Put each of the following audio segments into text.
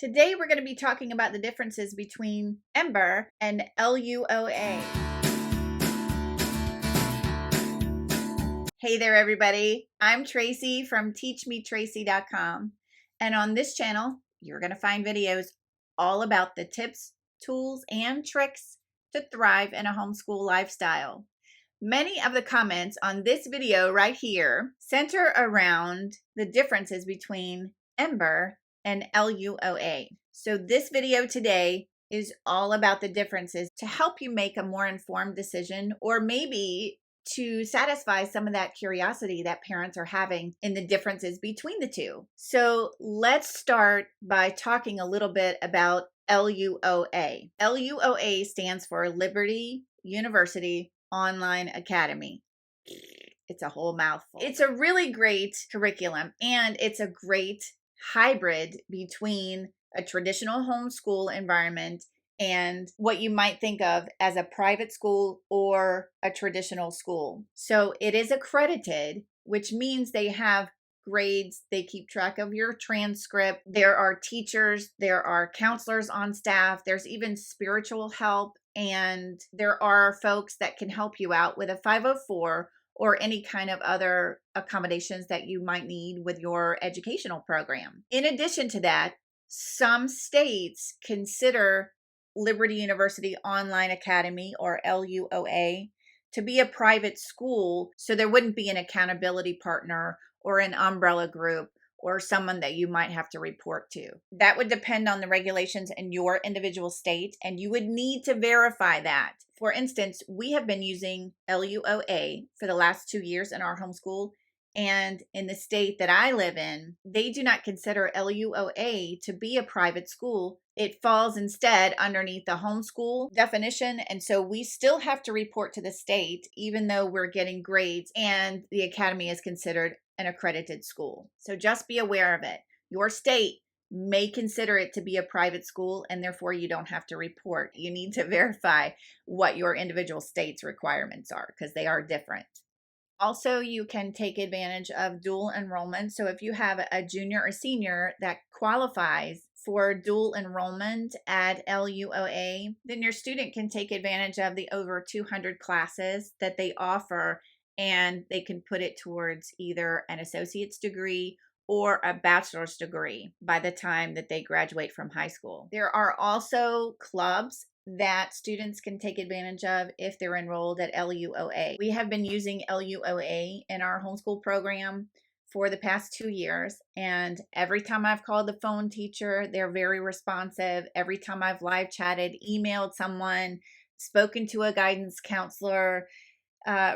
Today we're going to be talking about the differences between Ember and LUOA. Hey there everybody, I'm Tracy from teachmetracy.com, and on this channel you're going to find videos all about the tips, tools, and tricks to thrive in a homeschool lifestyle. Many of the comments on this video right here center around the differences between Ember and LUOA. So this video today is all about the differences to help you make a more informed decision, or maybe to satisfy some of that curiosity that parents are having in the differences between the two. So let's start by talking a little bit about LUOA. LUOA stands for Liberty University Online Academy. It's a whole mouthful. It's a really great curriculum, and it's a great hybrid between a traditional homeschool environment and what you might think of as a private school or a traditional school. So it is accredited, which means they have grades, they keep track of your transcript, there are teachers, there are counselors on staff, there's even spiritual help, and there are folks that can help you out with a 504 or any kind of other accommodations that you might need with your educational program. In addition to that, some states consider Liberty University Online Academy, or LUOA, to be a private school, so there wouldn't be an accountability partner or an umbrella group or someone that you might have to report to. That would depend on the regulations in your individual state, and you would need to verify that. For instance, we have been using LUOA for the last 2 years in our homeschool, and in the state that I live in, they do not consider LUOA to be a private school. It falls instead underneath the homeschool definition, and so we still have to report to the state even though we're getting grades and the academy is considered an accredited school. So just be aware of it. Your state may consider it to be a private school, and therefore you don't have to report. You need to verify what your individual state's requirements are, because they are different. Also, you can take advantage of dual enrollment. So if you have a junior or senior that qualifies for dual enrollment at LUOA, then your student can take advantage of the over 200 classes that they offer, and they can put it towards either an associate's degree or a bachelor's degree by the time that they graduate from high school. There are also clubs that students can take advantage of if they're enrolled at LUOA. We have been using LUOA in our homeschool program for the past 2 years, and every time I've called the phone teacher, they're very responsive. Every time I've live chatted, emailed someone, spoken to a guidance counselor,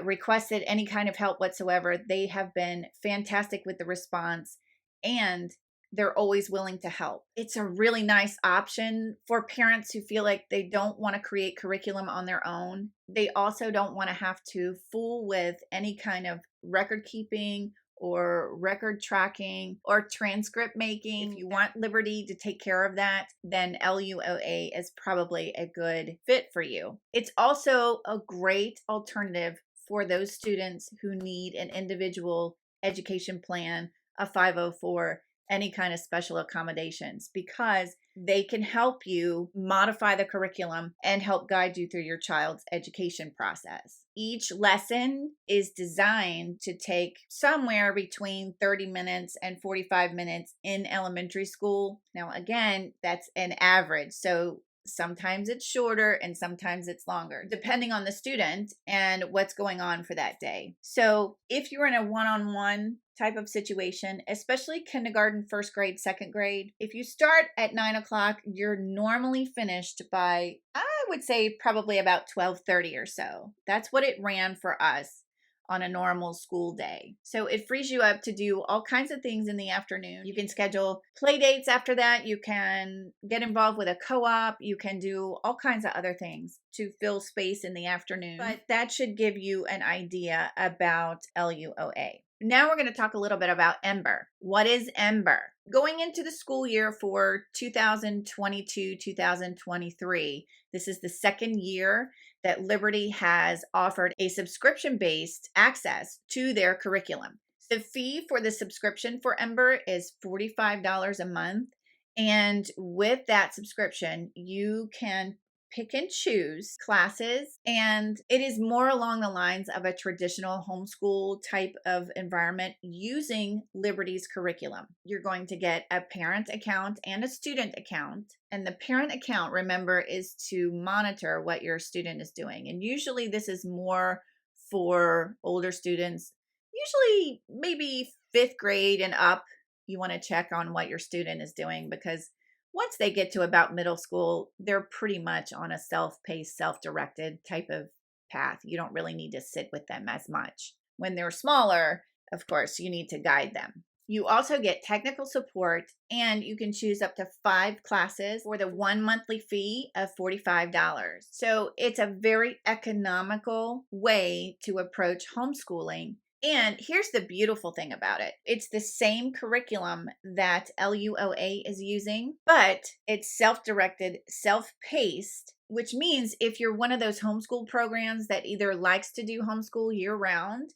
requested any kind of help whatsoever, they have been fantastic with the response, and they're always willing to help. It's a really nice option for parents who feel like they don't want to create curriculum on their own. They also don't want to have to fool with any kind of record keeping or record tracking or transcript making. If you want Liberty to take care of that, then LUOA is probably a good fit for you. It's also a great alternative for those students who need an individual education plan, a 504, any kind of special accommodations, because they can help you modify the curriculum and help guide you through your child's education process. Each lesson is designed to take somewhere between 30 minutes and 45 minutes in elementary school. Now, again, that's an average. So sometimes it's shorter and sometimes it's longer, depending on the student and what's going on for that day. So if you're in a one-on-one type of situation, especially kindergarten, first grade, second grade, if you start at 9 o'clock, you're normally finished by, I would say, probably about 12:30 or so. That's what it ran for us on a normal school day. So it frees you up to do all kinds of things in the afternoon. You can schedule play dates after that. You can get involved with a co-op. You can do all kinds of other things to fill space in the afternoon. But that should give you an idea about LUOA. Now we're going to talk a little bit about Ember. What is Ember? Going into the school year for 2022-2023, this is the second year that Liberty has offered a subscription-based access to their curriculum. The fee for the subscription for Ember is $45 a month, And with that subscription, you can pick and choose classes, and it is more along the lines of a traditional homeschool type of environment using Liberty's curriculum. You're going to get a parent account and a student account, and the parent account, remember, is to monitor what your student is doing. And usually this is more for older students, usually maybe 5th grade and up. You want to check on what your student is doing, because once they get to about middle school, they're pretty much on a self-paced, self-directed type of path. You don't really need to sit with them as much. When they're smaller, of course, you need to guide them. You also get technical support, and you can choose up to 5 classes for the 1 monthly fee of $45. So it's a very economical way to approach homeschooling. And here's the beautiful thing about it. It's the same curriculum that LUOA is using, but it's self-directed, self-paced, which means if you're one of those homeschool programs that either likes to do homeschool year-round,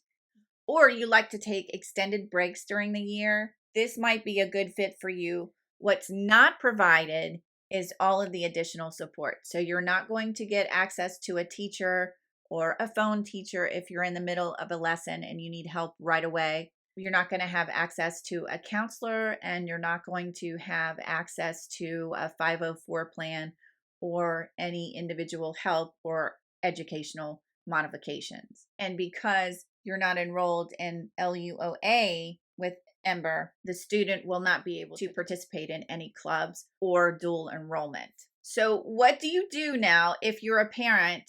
or you like to take extended breaks during the year, this might be a good fit for you. What's not provided is all of the additional support. So you're not going to get access to a teacher or a phone teacher if you're in the middle of a lesson and you need help right away. You're not going to have access to a counselor, and you're not going to have access to a 504 plan or any individual help or educational modifications. And because you're not enrolled in LUOA with Ember, the student will not be able to participate in any clubs or dual enrollment. So what do you do now if you're a parent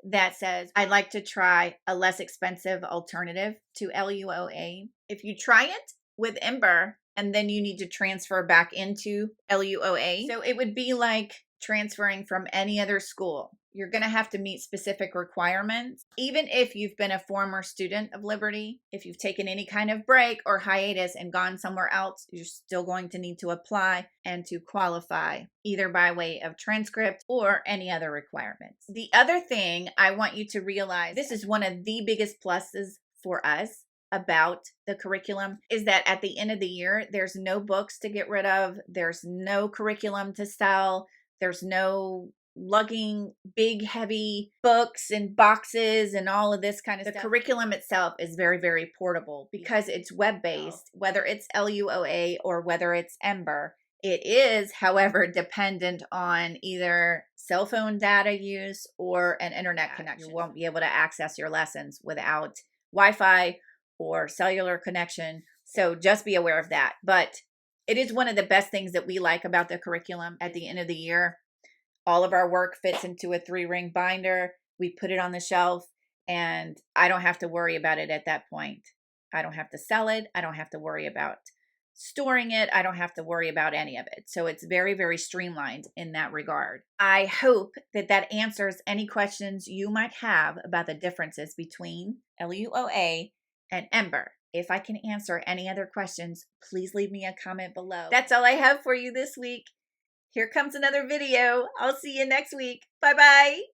that says, I'd like to try a less expensive alternative to LUOA? If you try it with Ember and then you need to transfer back into LUOA, so it would be like transferring from any other school. You're going to have to meet specific requirements. Even if you've been a former student of Liberty, if you've taken any kind of break or hiatus and gone somewhere else, you're still going to need to apply and to qualify, either by way of transcript or any other requirements. The other thing I want you to realize, this is one of the biggest pluses for us about the curriculum, is that at the end of the year, there's no books to get rid of. There's no curriculum to sell. There's no lugging big heavy books and boxes and all of this kind of stuff. The curriculum itself is very, very portable because it's web-based, whether it's LUOA or whether it's Ember. It is, however, dependent on either cell phone data use or an internet connection. You won't be able to access your lessons without Wi-Fi or cellular connection. So just be aware of that. But it is one of the best things that we like about the curriculum. At the end of the year, all of our work fits into a 3-ring binder. We put it on the shelf, and I don't have to worry about it at that point. I don't have to sell it. I don't have to worry about storing it. I don't have to worry about any of it. So it's very, very streamlined in that regard. I hope that that answers any questions you might have about the differences between LUOA and Ember. If I can answer any other questions, please leave me a comment below. That's all I have for you this week. Here comes another video. I'll see you next week. Bye-bye.